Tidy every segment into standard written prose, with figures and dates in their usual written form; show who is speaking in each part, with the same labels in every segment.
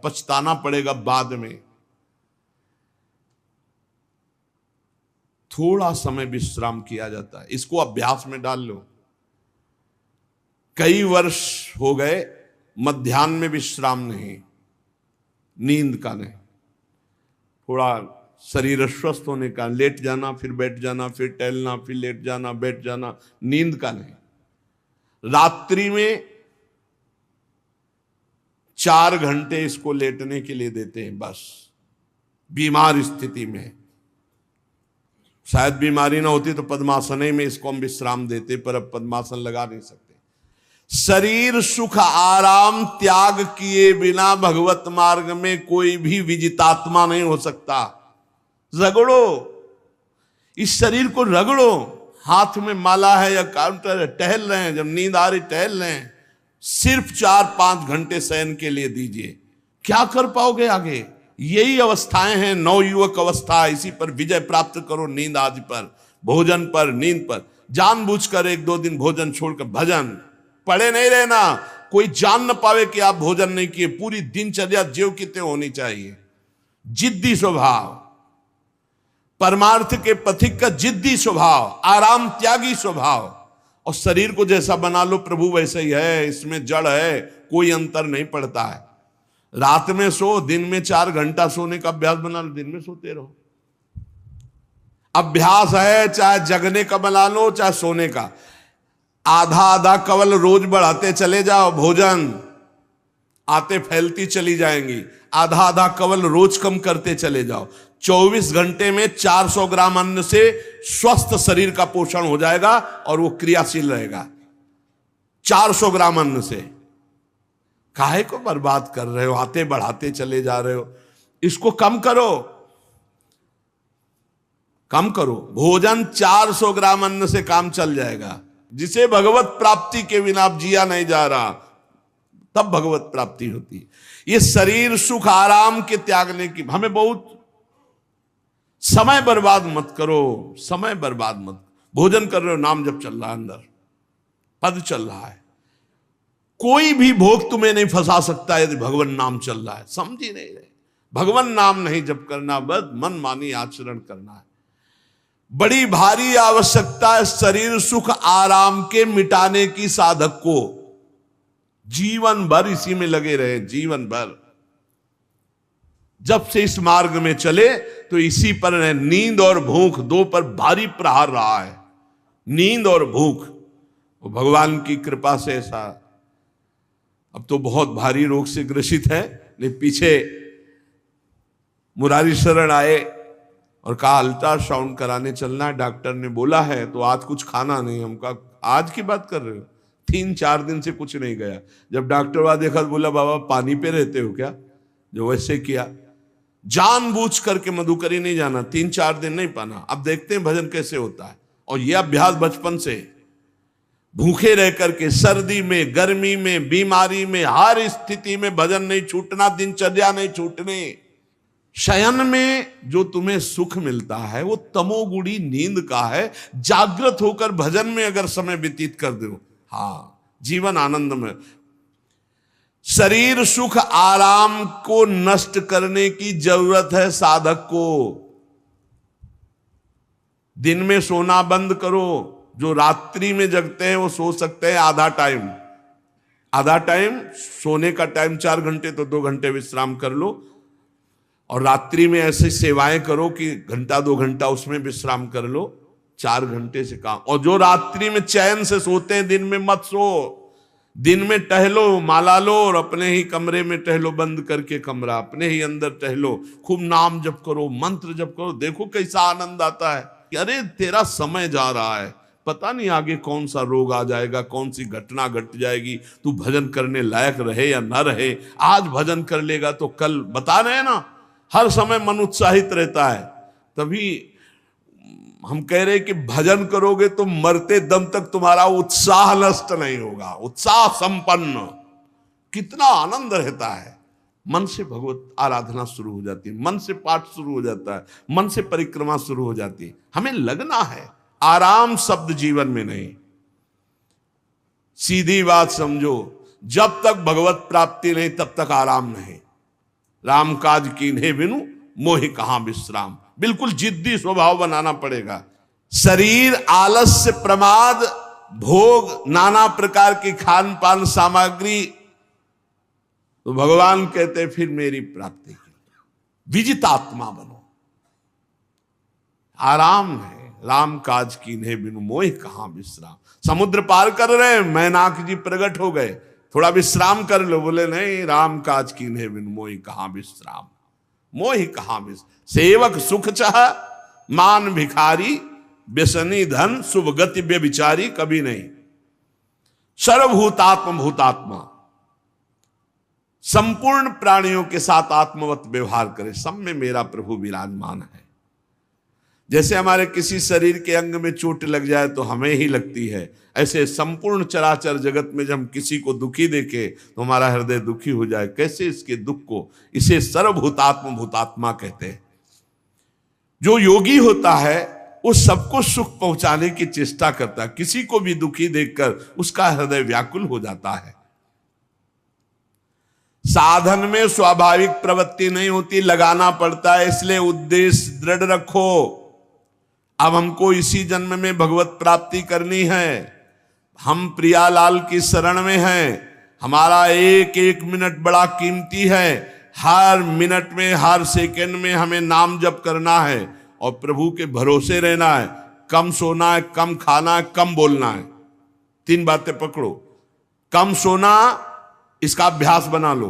Speaker 1: पछताना पड़ेगा बाद में। थोड़ा समय विश्राम किया जाता है, इसको अभ्यास में डाल लो। कई वर्ष हो गए मध्याह्न में विश्राम नहीं, नींद का नहीं, थोड़ा शरीर स्वस्थ होने का, लेट जाना फिर बैठ जाना, फिर टहलना, फिर लेट जाना बैठ जाना, नींद का नहीं। रात्रि में 4 घंटे इसको लेटने के लिए देते हैं बस, बीमार स्थिति में। शायद बीमारी ना होती तो पद्मासन में इसको हम विश्राम देते, पर अब पद्मासन लगा नहीं सकते। शरीर सुख आराम त्याग किए बिना भगवत मार्ग में कोई भी विजितात्मा नहीं हो सकता। रगड़ो, इस शरीर को रगड़ो, हाथ में माला है या काउंटर है, टहल रहे हैं, जब नींद आ रही टहल रहे हैं, सिर्फ 4-5 घंटे शयन के लिए दीजिए। क्या कर पाओगे आगे? यही अवस्थाएं हैं, नवयुवक अवस्था। इसी पर विजय प्राप्त करो, नींद आदि पर, भोजन पर, नींद पर। जानबूझकर 1-2 दिन भोजन छोड़कर भजन पड़े नहीं रहना, कोई जान न पावे कि आप भोजन नहीं किए। पूरी दिनचर्या ज्यों की त्यों होनी चाहिए। जिद्दी स्वभाव, परमार्थ के पथिक का जिद्दी स्वभाव, आराम त्यागी स्वभाव। और शरीर को जैसा बना लो प्रभु वैसे ही है, इसमें जड़ है, कोई अंतर नहीं पड़ता है। रात में सो, दिन में 4 घंटा सोने का अभ्यास बना लो, दिन में सोते रहो। अभ्यास है, चाहे जगने का बना लो चाहे सोने का। आधा आधा कवल रोज बढ़ाते चले जाओ, भोजन आते फैलती चली जाएंगी। आधा आधा कवल रोज कम करते चले जाओ। 24 घंटे में 400 ग्राम अन्न से स्वस्थ शरीर का पोषण हो जाएगा और वो क्रियाशील रहेगा। 400 ग्राम अन्न से काहे को बर्बाद कर रहे हो? आते बढ़ाते चले जा रहे हो। इसको कम करो, कम करो। भोजन 400 ग्राम अन्न से काम चल जाएगा। जिसे भगवत प्राप्ति के बिना आप जिया नहीं जा रहा, तब भगवत प्राप्ति होती है। ये शरीर सुख आराम के त्यागने की, हमें बहुत समय बर्बाद मत करो, समय बर्बाद मत। भोजन कर रहे हो, नाम जब चल रहा है, अंदर पद चल रहा है, कोई भी भोग तुम्हें नहीं फंसा सकता यदि भगवान नाम चल रहा है। समझ ही नहीं रहे, भगवान नाम नहीं जप करना, बस मन मानी आचरण करना है। बड़ी भारी आवश्यकता है शरीर सुख आराम के मिटाने की साधक को। जीवन भर इसी में लगे रहे, जीवन भर। जब से इस मार्ग में चले तो इसी पर है। नींद और भूख, 2 पर भारी प्रहार रहा है, नींद और भूख। वो भगवान की कृपा से ऐसा, अब तो बहुत भारी रोग से ग्रसित है। लेकिन पीछे मुरारी शरण आए और कहा अल्ट्रासाउंड कराने चलना है, डॉक्टर ने बोला है, तो आज कुछ खाना नहीं। हम कहा आज की बात कर रहे हो? 3-4 दिन से कुछ नहीं गया। जब डॉक्टर वहां देखा तो बोला बाबा पानी पे रहते हो क्या? जो वैसे किया, जानबूझ करके मधुकरी नहीं जाना, 3-4 दिन नहीं पाना। अब देखते हैं भजन कैसे होता है। और यह अभ्यास बचपन से, भूखे रह करके, सर्दी में, गर्मी में, बीमारी में, हर स्थिति में भजन नहीं छूटना, दिनचर्या नहीं छूटने। शयन में जो तुम्हें सुख मिलता है वो तमोगुणी नींद का है। जागृत होकर भजन में अगर समय व्यतीत कर दो, हाँ, जीवन आनंद में। शरीर सुख आराम को नष्ट करने की जरूरत है साधक को। दिन में सोना बंद करो। जो रात्रि में जगते हैं वो सो सकते हैं आधा टाइम, आधा टाइम सोने का टाइम 4 घंटे, तो 2 घंटे विश्राम कर लो। और रात्रि में ऐसी सेवाएं करो कि 1-2 घंटा उसमें विश्राम कर लो, 4 घंटे से काम। और जो रात्रि में चैन से सोते हैं, दिन में मत सो। दिन में टहलो, माला लो और अपने ही कमरे में टहलो, बंद करके कमरा, अपने ही अंदर टहलो, खूब नाम जप करो, मंत्र जप करो। देखो कैसा आनंद आता है कि अरे तेरा समय जा रहा है, पता नहीं आगे कौन सा रोग आ जाएगा, कौन सी घटना घट जाएगी, तू भजन करने लायक रहे या ना रहे। आज भजन कर लेगा तो कल, बता रहे हैं ना, हर समय मन उत्साहित रहता है। तभी हम कह रहे हैं कि भजन करोगे तो मरते दम तक तुम्हारा उत्साह नष्ट नहीं होगा, उत्साह संपन्न। कितना आनंद रहता है। मन से भगवत आराधना शुरू हो जाती है, मन से पाठ शुरू हो जाता है, मन से परिक्रमा शुरू हो जाती है। हमें लगना है, आराम शब्द जीवन में नहीं। सीधी बात समझो, जब तक भगवत प्राप्ति नहीं तब तक आराम नहीं। राम काज कीन्हे बिनु मोहि कहां विश्राम। बिल्कुल जिद्दी स्वभाव बनाना पड़ेगा। शरीर आलस्य प्रमाद भोग नाना प्रकार की खान पान सामग्री, तो भगवान कहते फिर मेरी प्राप्ति की विजितात्मा बनो। आराम है, राम काज कीन्हे बिनु मोहि कहां विश्राम। समुद्र पार कर रहे, मैनाक जी प्रकट हो गए, थोड़ा विश्राम कर लो। बोले नहीं, राम काज कीन्हे बिनु मोहि कहां विश्राम। मोहि कहां विश्राम। सेवक सुख चाह मान भिखारी, व्यसनी धन शुभ गति व्यभिचारी, कभी नहीं। सर्वभूतात्म भूतात्मा, संपूर्ण प्राणियों के साथ आत्मवत व्यवहार करे, सब में मेरा प्रभु विराजमान है। जैसे हमारे किसी शरीर के अंग में चोट लग जाए तो हमें ही लगती है, ऐसे संपूर्ण चराचर जगत में जब हम किसी को दुखी देखे तो हमारा हृदय दुखी हो जाए। कैसे इसके दुख को, इसे सर्वभूतात्म भूतात्मा कहते हैं। जो योगी होता है वो सबको सुख पहुंचाने की चेष्टा करता है, किसी को भी दुखी देखकर उसका हृदय व्याकुल हो जाता है। साधन में स्वाभाविक प्रवृत्ति नहीं होती, लगाना पड़ता है, इसलिए उद्देश्य दृढ़ रखो। अब हमको इसी जन्म में भगवत प्राप्ति करनी है। हम प्रियालाल की शरण में हैं। हमारा एक एक मिनट बड़ा कीमती है। हर मिनट में, हर सेकंड में हमें नाम जप करना है और प्रभु के भरोसे रहना है। कम सोना है, कम खाना है, कम बोलना है। 3 बातें पकड़ो। कम सोना, इसका अभ्यास बना लो।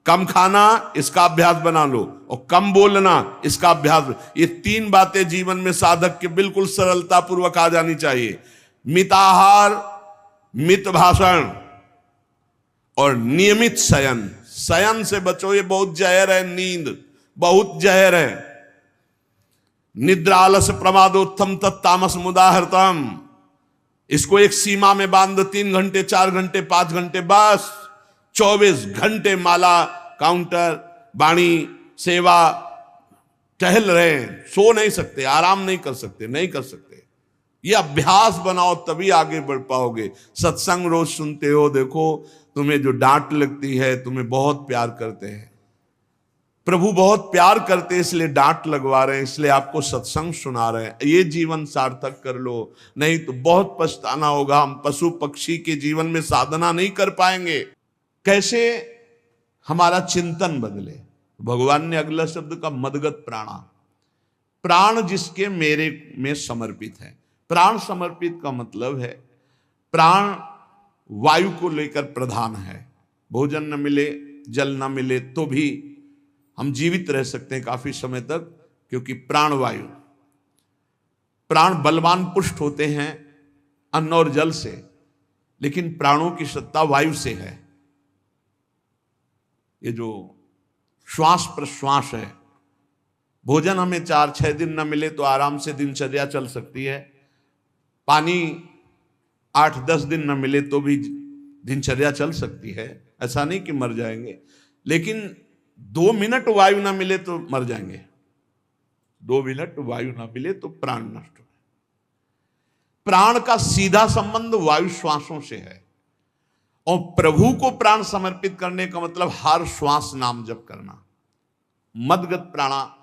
Speaker 1: कम खाना, इसका अभ्यास बना लो। और कम बोलना, इसका अभ्यास। ये 3 बातें जीवन में साधक के बिल्कुल सरलता पूर्वक आ जानी चाहिए। मिताहार, मित भाषण और नियमित शयन। शयन से बचो, ये बहुत जहर है। नींद बहुत जहर है। निद्रा आलस प्रमादोत्थम तत्तामस मुदाहृतम। इसको एक सीमा में बांध दो। 3 घंटे, 4 घंटे, 5 घंटे, बस 24 घंटे माला, काउंटर, वाणी, सेवा, टहल रहे हैं। सो नहीं सकते, आराम नहीं कर सकते, नहीं कर सकते। ये अभ्यास बनाओ, तभी आगे बढ़ पाओगे। सत्संग रोज सुनते हो, देखो तुम्हें जो डांट लगती है, तुम्हें बहुत प्यार करते हैं। प्रभु बहुत प्यार करते हैं, इसलिए डांट लगवा रहे हैं, इसलिए आपको सत्संग सुना रहे हैं। ये जीवन सार्थक कर लो, नहीं तो बहुत पछताना होगा। हम पशु पक्षी के जीवन में साधना नहीं कर पाएंगे। कैसे हमारा चिंतन बदले। भगवान ने अगला शब्द का मदगत प्राणा, प्राण जिसके मेरे में समर्पित है। प्राण समर्पित का मतलब है प्राण वायु को लेकर प्रधान है। भोजन न मिले, जल न मिले तो भी हम जीवित रह सकते हैं काफी समय तक, क्योंकि प्राण वायु। प्राण बलवान पुष्ट होते हैं अन्न और जल से, लेकिन प्राणों की सत्ता वायु से है। ये जो श्वास प्रश्वास है, भोजन हमें 4-6 दिन न मिले तो आराम से दिनचर्या चल सकती है। पानी 8-10 दिन न मिले तो भी दिनचर्या चल सकती है, ऐसा नहीं कि मर जाएंगे। लेकिन 2 मिनट वायु ना मिले तो मर जाएंगे। 2 मिनट वायु ना मिले तो प्राण नष्ट हो। प्राण का सीधा संबंध वायु श्वासों से है, और प्रभु को प्राण समर्पित करने का मतलब हर श्वास नाम जप करना। मदगत प्राणा,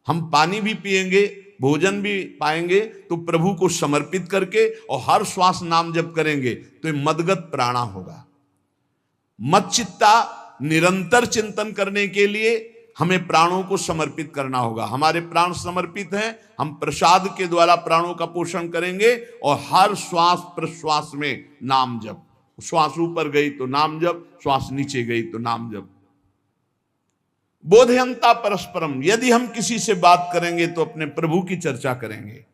Speaker 1: हम पानी भी पिएंगे, भोजन भी पाएंगे तो प्रभु को समर्पित करके, और हर श्वास नाम जप करेंगे तो ये मदगत प्राणा होगा। मत चित्ता, निरंतर चिंतन करने के लिए हमें प्राणों को समर्पित करना होगा। हमारे प्राण समर्पित हैं, हम प्रसाद के द्वारा प्राणों का पोषण करेंगे, और हर श्वास प्रश्वास में नाम जप। श्वास ऊपर गई तो नाम जप, श्वास नीचे गई तो नाम जप। बोधयंता परस्परम, यदि हम किसी से बात करेंगे तो अपने प्रभु की चर्चा करेंगे।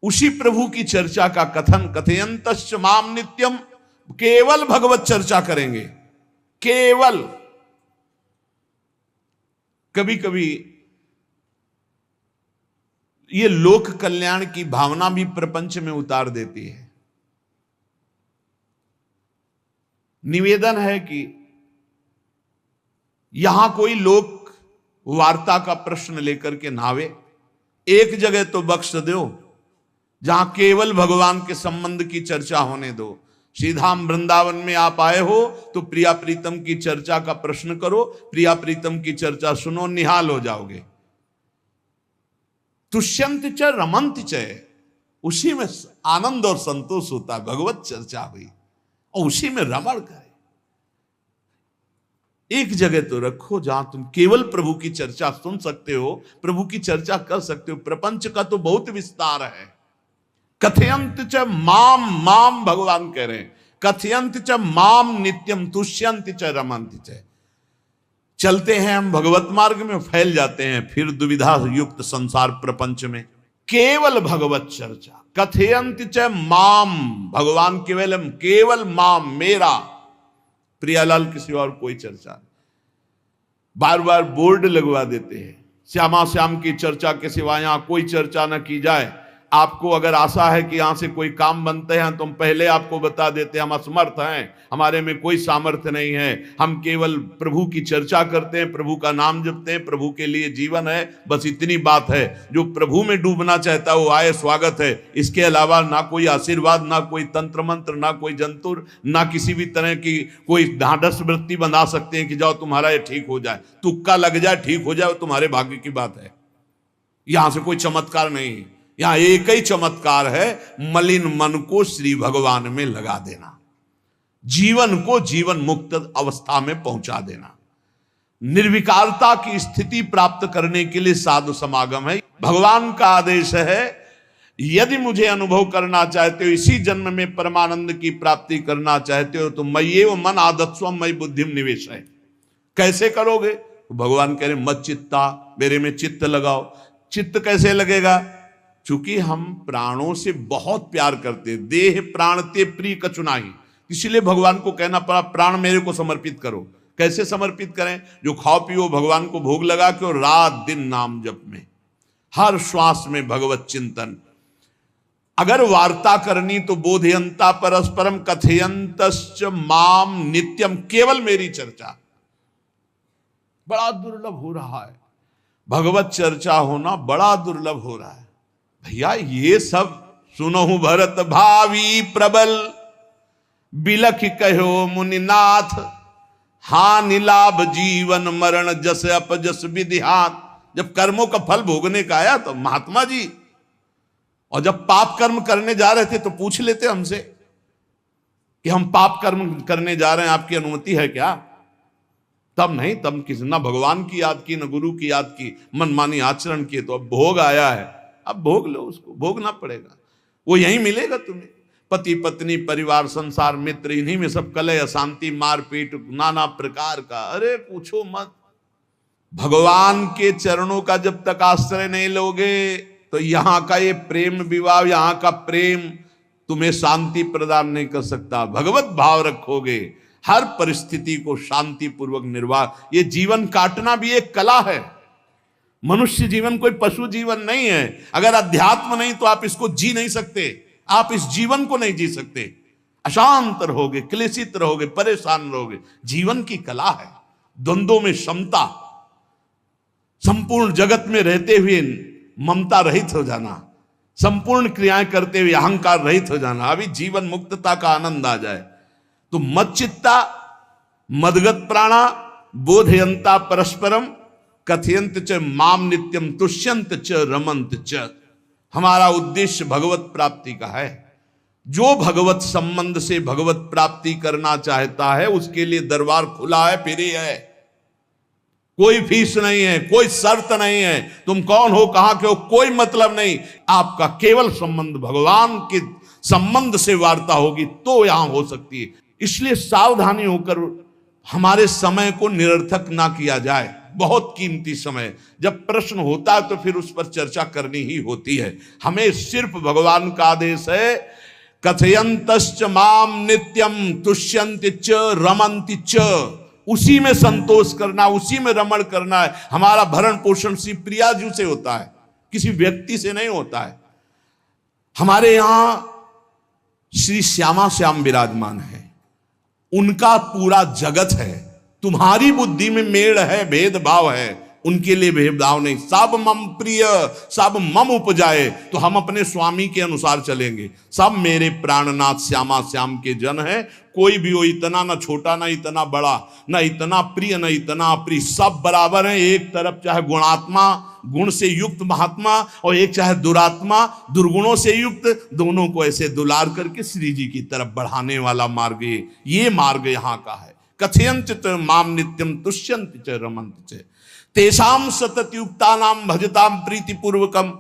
Speaker 1: उसी प्रभु की चर्चा का कथन, कथयंतश्च माम नित्यम, केवल भगवत चर्चा करेंगे। केवल कभी कभी ये लोक कल्याण की भावना भी प्रपंच में उतार देती है। निवेदन है कि यहां कोई लोक वार्ता का प्रश्न लेकर के नावे, एक जगह तो बख्श दो जहां केवल भगवान के संबंध की चर्चा होने दो। श्रीधाम वृंदावन में आप आए हो तो प्रिया प्रीतम की चर्चा का प्रश्न करो, प्रिया प्रीतम की चर्चा सुनो, निहाल हो जाओगे। तुष्यंत च रमंत च, उसी में आनंद और संतोष होता है। भगवत चर्चा हुई और उसी में रमण करे। एक जगह तो रखो जहां तुम केवल प्रभु की चर्चा सुन सकते हो, प्रभु की चर्चा कर सकते हो। प्रपंच का तो बहुत विस्तार है। कथयंत च माम, माम भगवान कह रहे हैं, कथयंत च माम नित्यम तुष्यंत च रमंत च। चलते हैं हम भगवत मार्ग में, फैल जाते हैं फिर दुविधा युक्त संसार प्रपंच में। केवल भगवत चर्चा, कथयंत च माम, भगवान केवलम, केवल माम, मेरा, प्रियालाल किसी और कोई चर्चा नहीं। बार बार बोर्ड लगवा देते हैं, श्यामा श्याम की चर्चा के सिवा यहां कोई चर्चा न की जाए। आपको अगर आशा है कि यहां से कोई काम बनते हैं तो हम पहले आपको बता देते हैं हम असमर्थ हैं, हमारे में कोई सामर्थ्य नहीं है, हम केवल प्रभु की चर्चा करते हैं, प्रभु का नाम जपते हैं, प्रभु के लिए जीवन है, बस इतनी बात है। जो प्रभु में डूबना चाहता है वो आए, स्वागत है। इसके अलावा ना कोई आशीर्वाद, ना कोई तंत्र मंत्र, ना कोई जंतुर, ना किसी भी तरह की कोई ढांढस वृत्ति बना सकते हैं कि जाओ तुम्हारा ये ठीक हो जाए, तुक्का लग जाए, ठीक हो जाए, तुम्हारे भाग्य की बात है। यहां से कोई चमत्कार नहीं, यहां एक ही चमत्कार है, मलिन मन को श्री भगवान में लगा देना, जीवन को जीवन मुक्त अवस्था में पहुंचा देना। निर्विकारता की स्थिति प्राप्त करने के लिए साधु समागम है। भगवान का आदेश है, यदि मुझे अनुभव करना चाहते हो, इसी जन्म में परमानंद की प्राप्ति करना चाहते हो, तो मय्येव मन आदत्स्व मयि बुद्धिम निवेश है। कैसे करोगे? भगवान कह रहे मत चित्ता, मेरे में चित्त लगाओ। चित्त कैसे लगेगा? चूंकि हम प्राणों से बहुत प्यार करते, देह प्राण ते प्रिय कछु नाही, इसलिए भगवान को कहना पड़ा प्राण मेरे को समर्पित करो। कैसे समर्पित करें? जो खाओ पियो भगवान को भोग लगा के, और रात दिन नाम जप में, हर श्वास में भगवत चिंतन। अगर वार्ता करनी तो बोधयंता परस्परम कथयंतश्च माम नित्यम, केवल मेरी चर्चा। बड़ा दुर्लभ हो रहा है, भगवत चर्चा होना बड़ा दुर्लभ हो रहा है। भैया ये सब सुनहु भरत भावी प्रबल, बिलख कहो मुनिनाथ, हानि लाभ जीवन मरण जस अपजस विधिहात। जब कर्मों का फल भोगने का आया तो महात्मा जी, और जब पाप कर्म करने जा रहे थे तो पूछ लेते हमसे कि हम पाप कर्म करने जा रहे हैं, आपकी अनुमति है क्या? तब नहीं, तब किसी ना भगवान की याद की, न गुरु की याद की, मनमानी आचरण किए। तो अब भोग आया है, अब भोग लो, उसको भोगना पड़ेगा, वो यहीं मिलेगा तुम्हें। पति पत्नी परिवार संसार मित्र, इन्हीं में सब कलह अशांति मारपीट नाना प्रकार का, अरे पूछो मत। भगवान के चरणों का जब तक आश्रय नहीं लोगे तो यहां का ये प्रेम विवाह, यहां का प्रेम तुम्हें शांति प्रदान नहीं कर सकता। भगवत भाव रखोगे, हर परिस्थिति को शांति पूर्वक निर्वाह। ये जीवन काटना भी एक कला है। मनुष्य जीवन कोई पशु जीवन नहीं है। अगर अध्यात्म नहीं तो आप इसको जी नहीं सकते, आप इस जीवन को नहीं जी सकते। अशांत रहोगे, क्लेशित रहोगे, परेशान रहोगे। जीवन की कला है द्वंद्वों में समता, संपूर्ण जगत में रहते हुए ममता रहित हो जाना, संपूर्ण क्रियाएं करते हुए अहंकार रहित हो जाना, अभी जीवन मुक्तता का आनंद आ जाए। तो मच्चित्ता मदगत प्राणा बोधयंता परस्परम कथयंत च माम नित्यम तुष्यंत च रमंत च। हमारा उद्देश्य भगवत प्राप्ति का है। जो भगवत संबंध से भगवत प्राप्ति करना चाहता है उसके लिए दरबार खुला है, फ्री है, कोई फीस नहीं है, कोई शर्त नहीं है। तुम कौन हो, कहां के हो, कोई मतलब नहीं। आपका केवल संबंध भगवान के संबंध से वार्ता होगी तो यहां हो सकती है। इसलिए सावधानी होकर हमारे समय को निरर्थक ना किया जाए। बहुत कीमती समय, जब प्रश्न होता है तो फिर उस पर चर्चा करनी ही होती है। हमें सिर्फ भगवान का आदेश है, कथयंतश्च माम नित्यम तुष्यंत च रमन्ति च। उसी में संतोष करना, उसी में रमण करना है। हमारा भरण पोषण श्री प्रिया जी से होता है, किसी व्यक्ति से नहीं होता है। हमारे यहां श्री श्यामा श्याम विराजमान है, उनका पूरा जगत है। तुम्हारी बुद्धि में मेड़ है, भेदभाव है, उनके लिए भेदभाव नहीं, सब मम प्रिय, सब मम उपजाए, तो हम अपने स्वामी के अनुसार चलेंगे। सब मेरे प्राणनाथ श्यामा श्याम के जन है, कोई भी हो, इतना ना छोटा ना इतना बड़ा, ना इतना प्रिय ना इतना अप्रिय, सब बराबर है। एक तरफ चाहे गुणात्मा, गुण से युक्त महात्मा, और एक चाहे दुरात्मा, दुर्गुणों से युक्त, दोनों को ऐसे दुलार करके श्री जी की तरफ बढ़ाने वाला मार्ग, ये मार्ग यहाँ का है। कथयंत माम नित्यम तुष्यंत च रमंत च तेषाम सतत युक्ता नाम भजताम प्रीति पूर्वकम।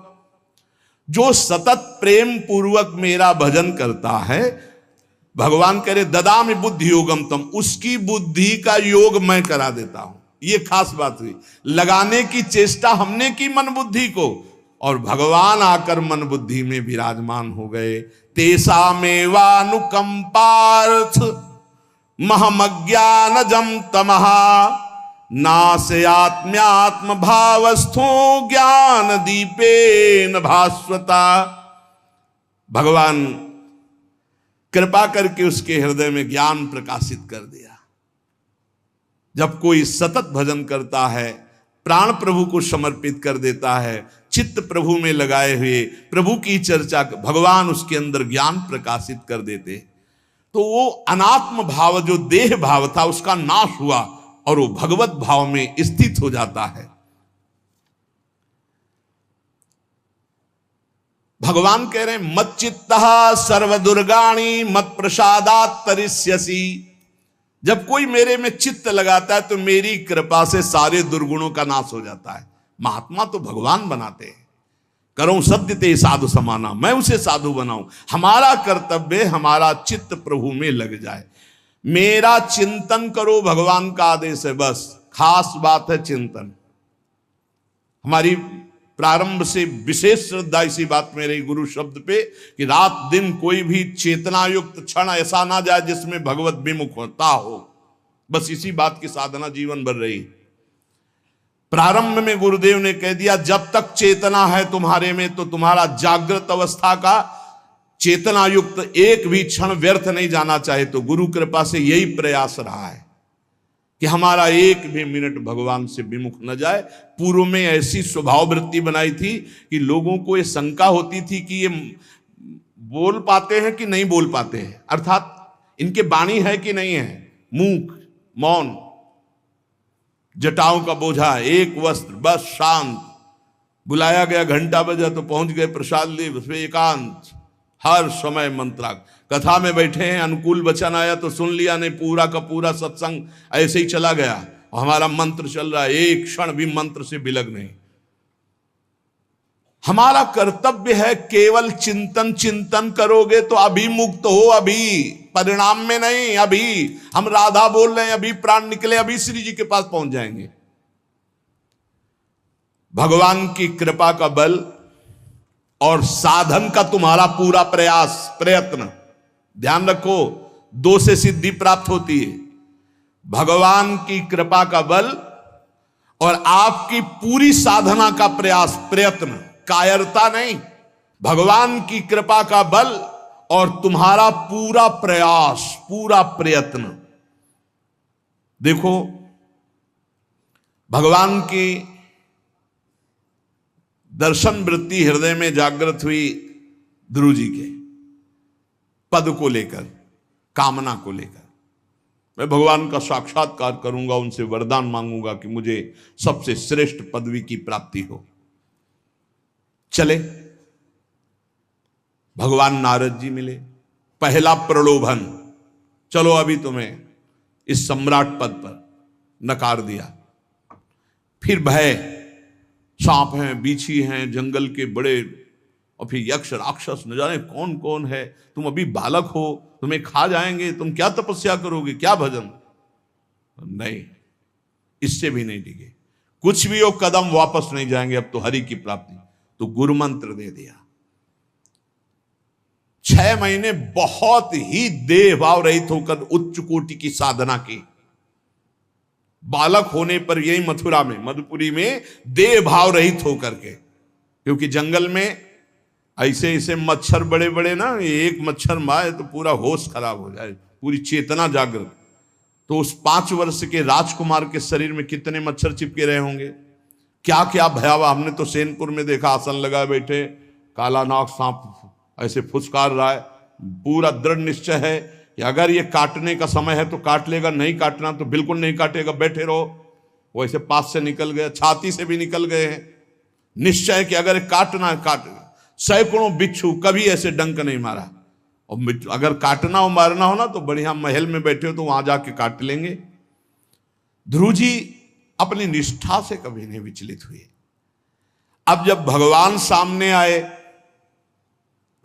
Speaker 1: जो सतत प्रेम पूर्वक मेरा भजन करता है, भगवान कह रहे ददामि बुद्धि योगम तम, उसकी बुद्धि का योग मैं करा देता हूं। ये खास बात हुई, लगाने की चेष्टा हमने की मन बुद्धि को, और भगवान आकर मन बुद्धि में विराजमान हो गए। तेषामेवानुकंपार्थ महमज्ञानजम तमहा नास्यात्म्यात्म भावस्थो ज्ञान दीपेन भास्वता। भगवान कृपा करके उसके हृदय में ज्ञान प्रकाशित कर दिया। जब कोई सतत भजन करता है, प्राण प्रभु को समर्पित कर देता है, चित्त प्रभु में लगाए हुए प्रभु की चर्चा, भगवान उसके अंदर ज्ञान प्रकाशित कर देते, तो वो अनात्म भाव जो देह भाव था उसका नाश हुआ और वो भगवत भाव में स्थित हो जाता है। भगवान कह रहे हैं मत चित्तः सर्वदुर्गाणि मत प्रसादात् तरिष्यसि। जब कोई मेरे में चित्त लगाता है तो मेरी कृपा से सारे दुर्गुणों का नाश हो जाता है। महात्मा तो भगवान बनाते हैं, करो सत्य ते साधु समाना, मैं उसे साधु बनाऊं। हमारा कर्तव्य, हमारा चित्त प्रभु में लग जाए, मेरा चिंतन करो, भगवान का आदेश है। बस खास बात है चिंतन। हमारी प्रारंभ से विशेष श्रद्धा इसी बात में रही गुरु शब्द पे, कि रात दिन कोई भी चेतना युक्त क्षण ऐसा ना जाए जिसमें भगवत विमुख होता हो। बस इसी बात की साधना जीवन भर रही। प्रारंभ में गुरुदेव ने कह दिया जब तक चेतना है तुम्हारे में, तो तुम्हारा जागृत अवस्था का चेतना युक्त एक भी क्षण व्यर्थ नहीं जाना चाहे। तो गुरु कृपा से यही प्रयास रहा है कि हमारा एक भी मिनट भगवान से विमुख न जाए। पूर्व में ऐसी स्वभाव वृत्ति बनाई थी कि लोगों को ये शंका होती थी कि ये बोल पाते हैं कि नहीं बोल पाते हैं, अर्थात इनके वाणी है कि नहीं है, मूक मौन, जटाओं का बोझा, एक वस्त्र, बस शांत। बुलाया गया, घंटा बजा तो पहुंच गए, प्रसाद ले, उसमें एकांत, हर समय मंत्रा। कथा में बैठे हैं, अनुकूल वचन आया तो सुन लिया, नहीं पूरा का पूरा सत्संग ऐसे ही चला गया। हमारा मंत्र चल रहा है, एक क्षण भी मंत्र से बिलग नहीं। हमारा कर्तव्य है केवल चिंतन। चिंतन करोगे तो अभी मुक्त हो, अभी परिणाम में नहीं। अभी हम राधा बोल रहे हैं, अभी प्राण निकले, अभी श्री जी के पास पहुंच जाएंगे। भगवान की कृपा का बल और साधन का तुम्हारा पूरा प्रयास प्रयत्न, ध्यान रखो, दो से सिद्धि प्राप्त होती है। भगवान की कृपा का बल और आपकी पूरी साधना का प्रयास प्रयत्न, कायरता नहीं। भगवान की कृपा का बल और तुम्हारा पूरा प्रयास, पूरा प्रयत्न। देखो भगवान की दर्शन वृत्ति हृदय में जागृत हुई ध्रुव जी के पद को लेकर, कामना को लेकर। मैं भगवान का साक्षात्कार करूंगा, उनसे वरदान मांगूंगा कि मुझे सबसे श्रेष्ठ पदवी की प्राप्ति हो। चले, भगवान नारद जी मिले। पहला प्रलोभन, चलो अभी तुम्हें इस सम्राट पद पर नकार दिया। फिर भय, सांप हैं, बीछी हैं, जंगल के बड़े, और फिर यक्ष राक्षस, न जाने कौन कौन है। तुम अभी बालक हो, तुम्हें खा जाएंगे, तुम क्या तपस्या करोगे, क्या भजन। नहीं, इससे भी नहीं टिके। कुछ भी हो, कदम वापस नहीं जाएंगे, अब तो हरि की प्राप्ति। तो गुरु मंत्र दे दिया। 6 महीने बहुत ही देह भाव रहित होकर उच्च कोटि की साधना की। बालक होने पर यही मथुरा में, मधुपुरी में देह भाव रहित होकर के, क्योंकि जंगल में ऐसे ऐसे मच्छर बड़े बड़े ना, एक मच्छर मारे तो पूरा होश खराब हो जाए, पूरी चेतना जागृत। तो उस 5 वर्ष के राजकुमार के शरीर में कितने मच्छर चिपके रहे होंगे। क्या क्या भयावह, हमने तो सैनपुर में देखा, आसन लगाए बैठे काला नाग सांप ऐसे फुसकार रहा है। पूरा दृढ़ निश्चय है कि अगर ये काटने का समय है तो काट लेगा, नहीं काटना तो बिल्कुल नहीं काटेगा, बैठे रहो। वो ऐसे पास से निकल गए, छाती से भी निकल गए हैं। निश्चय कि अगर काटना है काट। सैकड़ों बिच्छू, कभी ऐसे डंक नहीं मारा। और अगर काटना हो मारना हो ना तो बढ़िया महल में बैठे हो तो वहां जाके काट लेंगे। ध्रुव जी अपनी निष्ठा से कभी नहीं विचलित हुए। अब जब भगवान सामने आए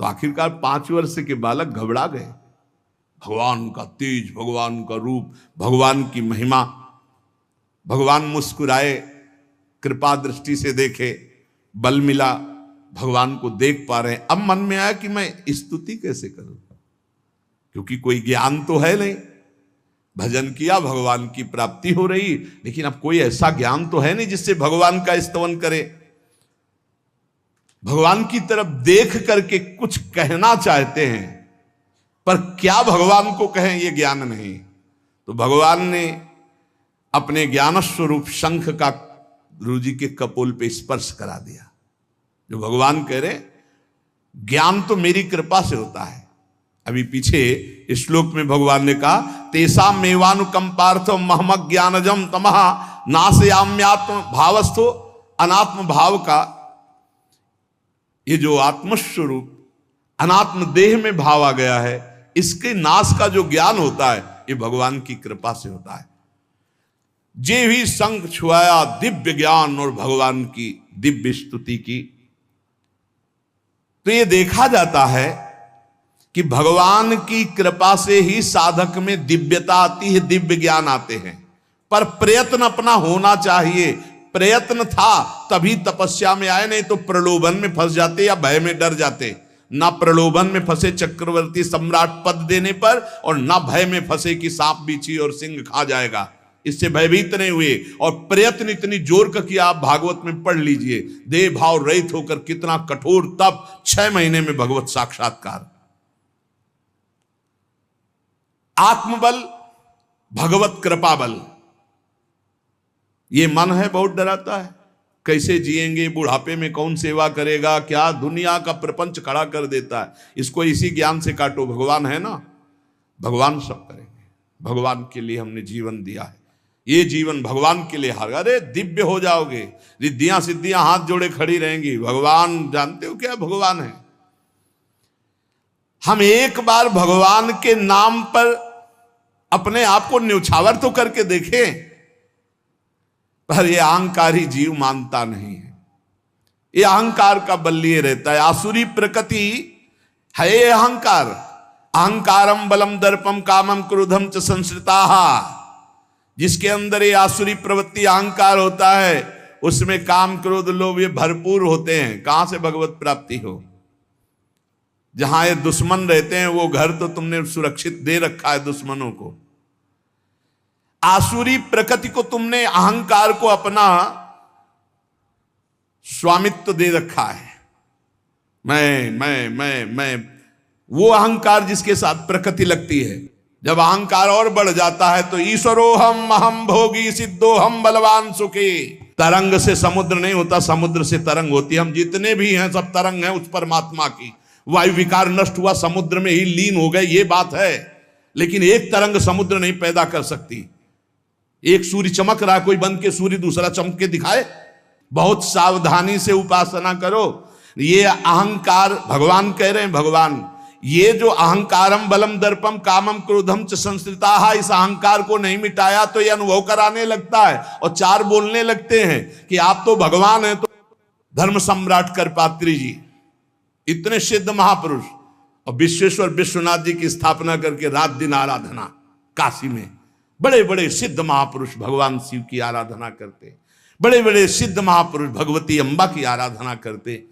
Speaker 1: तो आखिरकार 5 वर्ष के बालक घबरा गए। भगवान का तेज, भगवान का रूप, भगवान की महिमा। भगवान मुस्कुराए, कृपा दृष्टि से देखे, बल मिला, भगवान को देख पा रहे हैं। अब मन में आया कि मैं स्तुति कैसे करूं, क्योंकि कोई ज्ञान तो है नहीं। भजन किया, भगवान की प्राप्ति हो रही, लेकिन अब कोई ऐसा ज्ञान तो है नहीं जिससे भगवान का स्तवन करे। भगवान की तरफ देख करके कुछ कहना चाहते हैं, पर क्या भगवान को कहें ये ज्ञान नहीं। तो भगवान ने अपने ज्ञान स्वरूप शंख का ध्रुव जी के कपोल पे स्पर्श करा दिया। जो भगवान कह रहे, ज्ञान तो मेरी कृपा से होता है। अभी पीछे इस श्लोक में भगवान ने कहा, तेसा मेवानुकंपार्थ महमक ज्ञानजम तमः नाशयाम्यात्म भावस्थो। अनात्म भाव का ये जो आत्मस्वरूप अनात्म देह में भाव आ गया है, इसके नाश का जो ज्ञान होता है ये भगवान की कृपा से होता है। जे भी संग छुआया दिव्य ज्ञान और भगवान की दिव्य स्तुति की। तो ये देखा जाता है कि भगवान की कृपा से ही साधक में दिव्यता आती है, दिव्य ज्ञान आते हैं। पर प्रयत्न अपना होना चाहिए। प्रयत्न था तभी तपस्या में आए, नहीं तो प्रलोभन में फंस जाते या भय में डर जाते। ना प्रलोभन में फंसे चक्रवर्ती सम्राट पद देने पर, और ना भय में फंसे कि सांप बिच्छी और सिंह खा जाएगा, इससे भयभीत नहीं हुए। और प्रयत्न इतनी जोर का किया, आप भागवत में पढ़ लीजिए, देह भाव रहित होकर कितना कठोर तप, 6 महीने में भगवत साक्षात्कार। आत्मबल, भगवत कृपा बल। ये मन है बहुत डराता है, कैसे जिएंगे, बुढ़ापे में कौन सेवा करेगा, क्या दुनिया का प्रपंच खड़ा कर देता है। इसको इसी ज्ञान से काटो, भगवान है ना, भगवान सब करेंगे। भगवान के लिए हमने जीवन दिया है, ये जीवन भगवान के लिए हार। अरे दिव्य हो जाओगे, रिद्धियां सिद्धियां हाथ जोड़े खड़ी रहेंगी। भगवान जानते हो क्या भगवान है। हम एक बार भगवान के नाम पर अपने आप को न्यौछावर तो करके देखें, पर यह अहंकारी जीव मानता नहीं है। ये अहंकार का बल लिए रहता है। आसुरी प्रकृति है ये अहंकार। अहंकारम बलम दर्पम कामम क्रोधम च संश्रिताः। जिसके अंदर ये आसुरी प्रवृत्ति अहंकार होता है, उसमें काम क्रोध लोभ ये भरपूर होते हैं। कहां से भगवत प्राप्ति हो। जहां ये दुश्मन रहते हैं वो घर तो तुमने सुरक्षित दे रखा है दुश्मनों को। आसुरी प्रकृति को तुमने, अहंकार को अपना स्वामित्व दे रखा है। मैं वो अहंकार जिसके साथ प्रकृति लगती है। जब अहंकार और बढ़ जाता है तो ईश्वरोहम अहम भोगी सिद्धोहम बलवान सुखी। तरंग से समुद्र नहीं होता, समुद्र से तरंग होती है। हम जितने भी हैं सब तरंग हैं उस परमात्मा की। वायु विकार नष्ट हुआ, समुद्र में ही लीन हो गए, ये बात है। लेकिन एक तरंग समुद्र नहीं पैदा कर सकती। एक सूर्य चमक रहा, कोई बंद के सूर्य दूसरा चमक के दिखाए। बहुत सावधानी से उपासना करो। ये अहंकार, भगवान कह रहे हैं, भगवान ये जो अहंकारम बलम दर्पम कामम क्रोधम च संश्रिताः, इस अहंकार को नहीं मिटाया तो ये अनुभव कराने लगता है और 4 बोलने लगते हैं कि आप तो भगवान हैं। तो धर्म सम्राट करपात्री जी, इतने सिद्ध महापुरुष, और विश्वेश्वर विश्वनाथ जी की स्थापना करके रात दिन आराधना काशी में। बड़े बड़े सिद्ध महापुरुष भगवान शिव की आराधना करते, बड़े बड़े सिद्ध महापुरुष भगवती अम्बा की आराधना करते।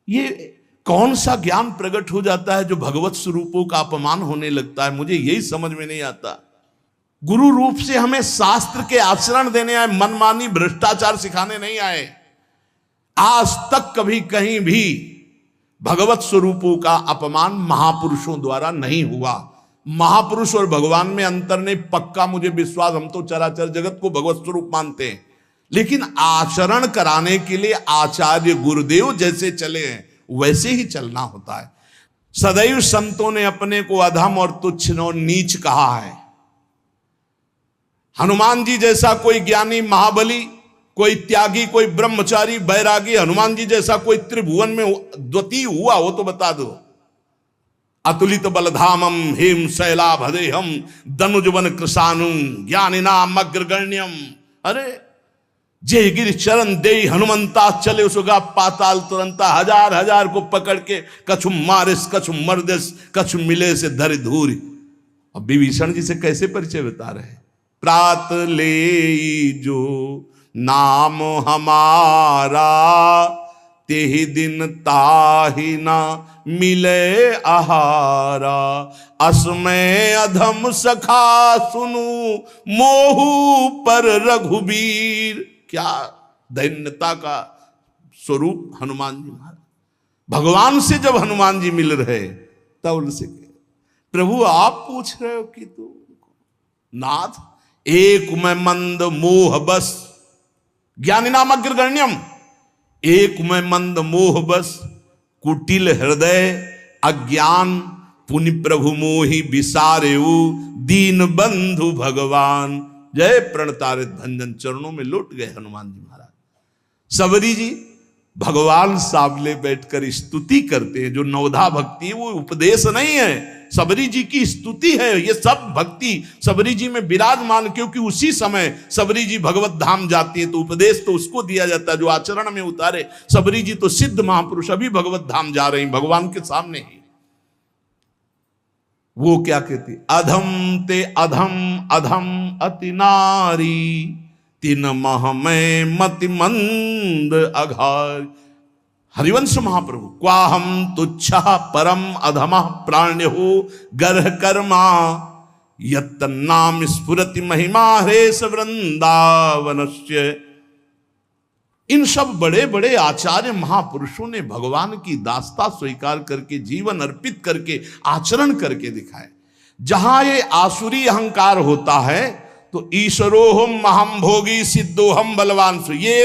Speaker 1: ये कौन सा ज्ञान प्रकट हो जाता है जो भगवत स्वरूपों का अपमान होने लगता है। मुझे यही समझ में नहीं आता। गुरु रूप से हमें शास्त्र के आचरण देने आए, मनमानी भ्रष्टाचार सिखाने नहीं आए। आज तक कभी कहीं भी भगवत स्वरूपों का अपमान महापुरुषों द्वारा नहीं हुआ। महापुरुष और भगवान में अंतर नहीं, पक्का मुझे विश्वास। हम तो चराचर जगत को भगवत स्वरूप मानते हैं, लेकिन आचरण कराने के लिए आचार्य गुरुदेव जैसे चले हैं वैसे ही चलना होता है। सदैव संतों ने अपने को अधम और तुच्छ और नीच कहा है। हनुमान जी जैसा कोई ज्ञानी, महाबली, कोई त्यागी, कोई ब्रह्मचारी, बैरागी, हनुमान जी जैसा कोई त्रिभुवन में द्वितीय हुआ हो तो बता दो। अतुलित बलधामम हेम शैलाभदेहम दनुजवन कृशानुम ज्ञानिनाम अग्रगण्यम। अरे जय गिर चरण दे हनुमंता चले उसगा पाताल तुरंता, हजार हजार को पकड़ के कछु मारिस कछु मर्दिस कछु मिले से धर धूरी। अब विभीषण जी से कैसे परिचय बता रहे। प्रात ले जो नाम हमारा तेहि दिन ताहि ना मिले आहारा। असमय अधम सखा सुनु मोहु पर रघुबीर। क्या दैन्यता का स्वरूप हनुमान जी महाराज। भगवान से जब हनुमान जी मिल रहे तब उनसे प्रभु आप पूछ रहे हो कि तू नाथ एक मैं मंद मोह बस ज्ञानी नाम अग्रगण्यम। एक मैं मंद मोह बस कुटिल हृदय अज्ञान पुनि प्रभु मोहि विसारेऊ दीन बंधु भगवान। जय प्रणतारित भंजन चरणों में लौट गए हनुमान जी महाराज। सबरी जी भगवान सामने बैठकर स्तुति करते हैं। जो नवधा भक्ति है वो उपदेश नहीं है, सबरी जी की स्तुति है। ये सब भक्ति सबरी जी में विराजमान, क्योंकि उसी समय सबरी जी भगवत धाम जाती है तो उपदेश तो उसको दिया जाता है जो आचरण में उतारे। सबरी जी तो सिद्ध महापुरुष अभी भगवत धाम जा रही भगवान के सामने ही। वो क्या कहती, अधम ते अधम अधम अति नारी तीन मह में मति मंद अघार। हरिवंश महाप्रभु क्वाहम तुच्छ परम अधम प्राण्य हो गर्ह कर्मा यत नाम स्फुरति महिमा हरेश वृंदावनस्य। इन सब बड़े बड़े आचार्य महापुरुषों ने भगवान की दास्ता स्वीकार करके जीवन अर्पित करके आचरण करके दिखाए। जहां ये आसुरी अहंकार होता है तो ईश्वरोहम महम भोगी सिद्धोहम बलवान। ये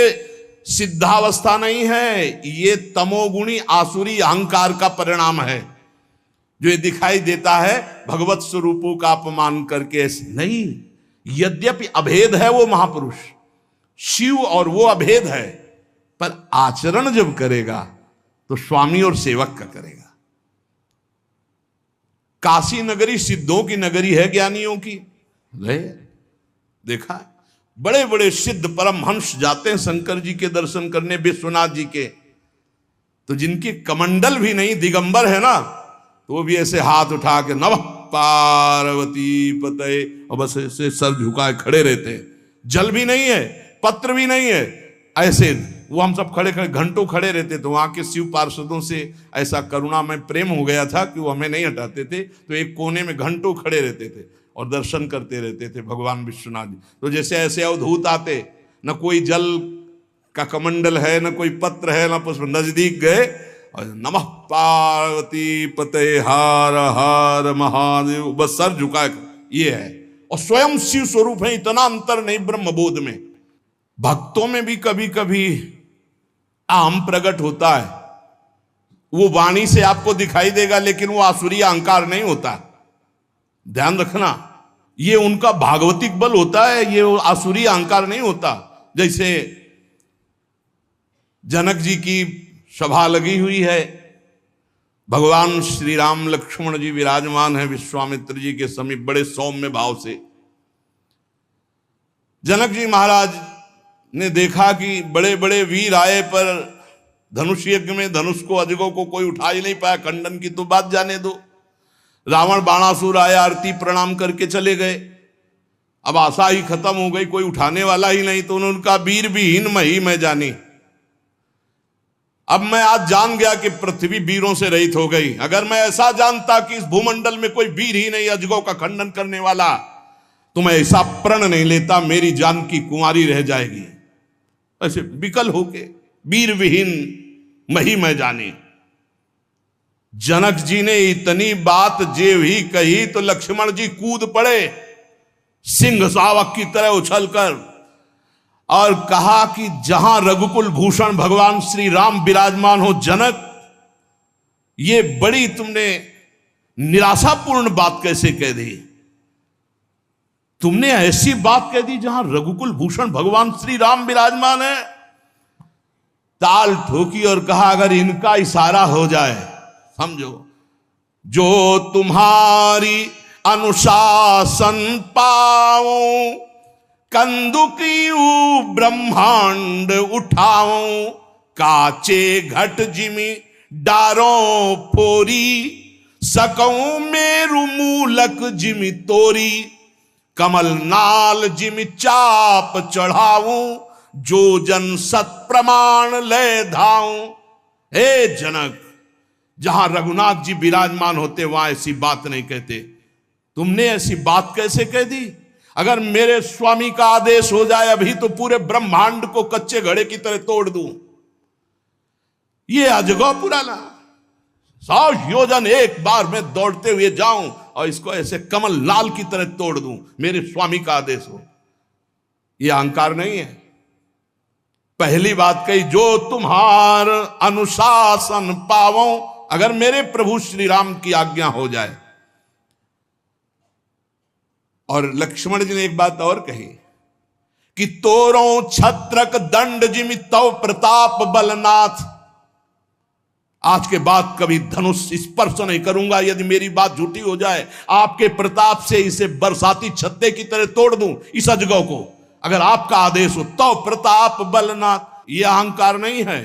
Speaker 1: सिद्धावस्था नहीं है, ये तमोगुणी आसुरी अहंकार का परिणाम है जो ये दिखाई देता है भगवत स्वरूपों का अपमान करके। नहीं, यद्यपि अभेद है वो महापुरुष शिव और वो अभेद है, पर आचरण जब करेगा तो स्वामी और सेवक का करेगा। काशी नगरी सिद्धों की नगरी है, ज्ञानियों की है। देखा बड़े बड़े सिद्ध परमहंस जाते हैं शंकर जी के दर्शन करने, विश्वनाथ जी के, तो जिनके कमंडल भी नहीं दिगंबर है ना, तो वो भी ऐसे हाथ उठा के नमः पार्वती पते और बस ऐसे सर झुकाए खड़े रहते हैं। जल भी नहीं है, पत्र भी नहीं है, ऐसे वो हम सब खड़े खड़े घंटों खड़े रहते। तो वहां के शिव पार्षदों से ऐसा करुणा में प्रेम हो गया था कि वो हमें नहीं हटाते थे, तो एक कोने में घंटों खड़े रहते थे और दर्शन करते रहते थे भगवान विश्वनाथ जी। तो जैसे ऐसे अवधूत आते, न कोई जल का कमंडल है, न कोई पत्र है, न पुष्प, नजदीक गए और नमः पार्वती पते हार हार महादेव, बस सर झुकाए, ये है। और स्वयं शिव स्वरूप है, इतना अंतर नहीं ब्रह्मबोध में। भक्तों में भी कभी कभी अहम प्रकट होता है, वो वाणी से आपको दिखाई देगा, लेकिन वो आसुरी अहंकार नहीं होता। ध्यान रखना, ये उनका भागवतिक बल होता है, ये आसुरी अहंकार नहीं होता। जैसे जनक जी की सभा लगी हुई है, भगवान श्री राम लक्ष्मण जी विराजमान है विश्वामित्र जी के समीप बड़े सौम्य भाव से। जनक जी महाराज ने देखा कि बड़े बड़े वीर आए पर धनुष यज्ञ में धनुष को अजगों को कोई उठा ही नहीं पाया, खंडन की तो बात जाने दो। रावण बाणासुर आया, आरती प्रणाम करके चले गए। अब आशा ही खत्म हो गई, कोई उठाने वाला ही नहीं, तो उन्होंने कहा वीर विहीन मही मैं जानी। अब मैं आज जान गया कि पृथ्वी वीरों से रहित हो गई। अगर मैं ऐसा जानता कि इस भूमंडल में कोई वीर ही नहीं अजगों का खंडन करने वाला, तो मैं ऐसा प्रण नहीं लेता, मेरी जान की कुंवारी रह जाएगी। ऐसे विकल होके वीर विहीन मही मैं जानी। जनक जी ने इतनी बात जे भी कही तो लक्ष्मण जी कूद पड़े सिंह शावक की तरह उछलकर। और कहा कि जहां रघुकुल भूषण भगवान श्री राम विराजमान हो जनक, ये बड़ी तुमने निराशापूर्ण बात कैसे कह दी? तुमने ऐसी बात कह दी जहां रघुकुल भूषण भगवान श्री राम विराजमान है। ताल ठोकी और कहा अगर इनका इशारा हो जाए, समझो, जो तुम्हारी अनुशासन पाओ, कंदुकियू ब्रह्मांड उठाओ, काचे घट जिमी डारों फोरी, सकऊं मेरु मूलक जिमी तोरी, कमल नाल जिमी चाप चढ़ाऊं, जो जन सत प्रमाण ले धाऊं। हे जनक, जहां रघुनाथ जी विराजमान होते वहां ऐसी बात नहीं कहते। तुमने ऐसी बात कैसे कह दी? अगर मेरे स्वामी का आदेश हो जाए अभी तो पूरे ब्रह्मांड को कच्चे घड़े की तरह तोड़ दूं। ये अजगौ पुराना 100 योजन एक बार में दौड़ते हुए जाऊं और इसको ऐसे कमल लाल की तरह तोड़ दूं, मेरे स्वामी का आदेश हो। यह अहंकार नहीं है। पहली बात कही, जो तुम्हार अनुशासन पावो, अगर मेरे प्रभु श्री राम की आज्ञा हो जाए। और लक्ष्मण जी ने एक बात और कही कि तोरों छत्रक दंड जिमि तव प्रताप बलनाथ। आज के बाद कभी धनुष स्पर्श नहीं करूंगा यदि मेरी बात झूठी हो जाए। आपके प्रताप से इसे बरसाती छत्ते की तरह तोड़ दूं इस अजगौ को, अगर आपका आदेश हो। तो प्रताप बलनाथ, यह अहंकार नहीं है,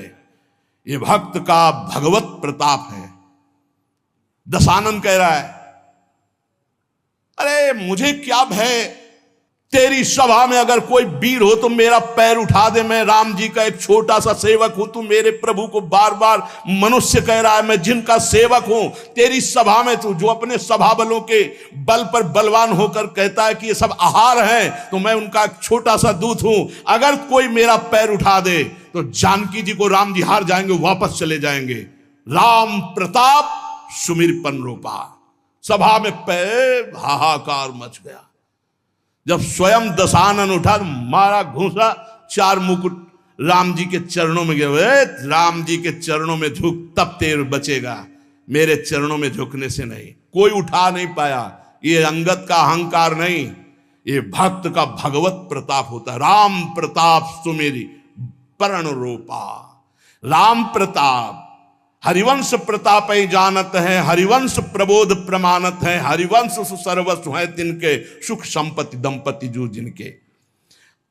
Speaker 1: यह भक्त का भगवत प्रताप है। दशानंद कह रहा है, अरे मुझे क्या भय, तेरी सभा में अगर कोई वीर हो तो मेरा पैर उठा दे। मैं राम जी का एक छोटा सा सेवक हूं। तू मेरे प्रभु को बार बार मनुष्य कह रहा है, मैं जिनका सेवक हूं। तेरी सभा में तू जो अपने सभा बलों के बल पर बलवान होकर कहता है कि ये सब आहार है, तो मैं उनका एक छोटा सा दूत हूं। अगर कोई मेरा पैर उठा दे तो जानकी जी को राम जी हार जाएंगे, वापस चले जाएंगे। राम प्रताप सुमिरपन रूपा। सभा में पैर हाहाकार मच गया। जब स्वयं दशानन उठा तो मारा घूसा, 4 मुकुट राम जी के चरणों में गए। राम जी के चरणों में झुक, तब तेर बचेगा, मेरे चरणों में झुकने से नहीं। कोई उठा नहीं पाया। ये अंगत का अहंकार नहीं, ये भक्त का भगवत प्रताप होता है। राम प्रताप सुमेरी परण रूपा। राम प्रताप हरिवंश प्रताप ही जानत है, हरिवंश प्रबोध प्रमाणत है, हरिवंश सर्वस्व है तिनके, सुख संपत्ति दंपति जो जिनके।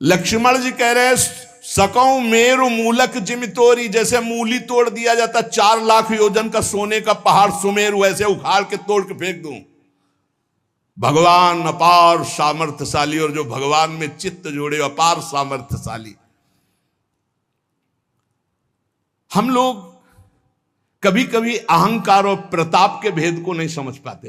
Speaker 1: लक्ष्मण जी कह रहे, सकऊं मेरु मूलक जिमि तोरी। जैसे मूली तोड़ दिया जाता 4 लाख योजन का सोने का पहाड़ सुमेरु, ऐसे उखाड़ के तोड़ के फेंक दूं। भगवान अपार सामर्थ्यशाली, और जो भगवान में चित्त जोड़े अपार सामर्थ्यशाली। हम लोग कभी कभी अहंकार और प्रताप के भेद को नहीं समझ पाते।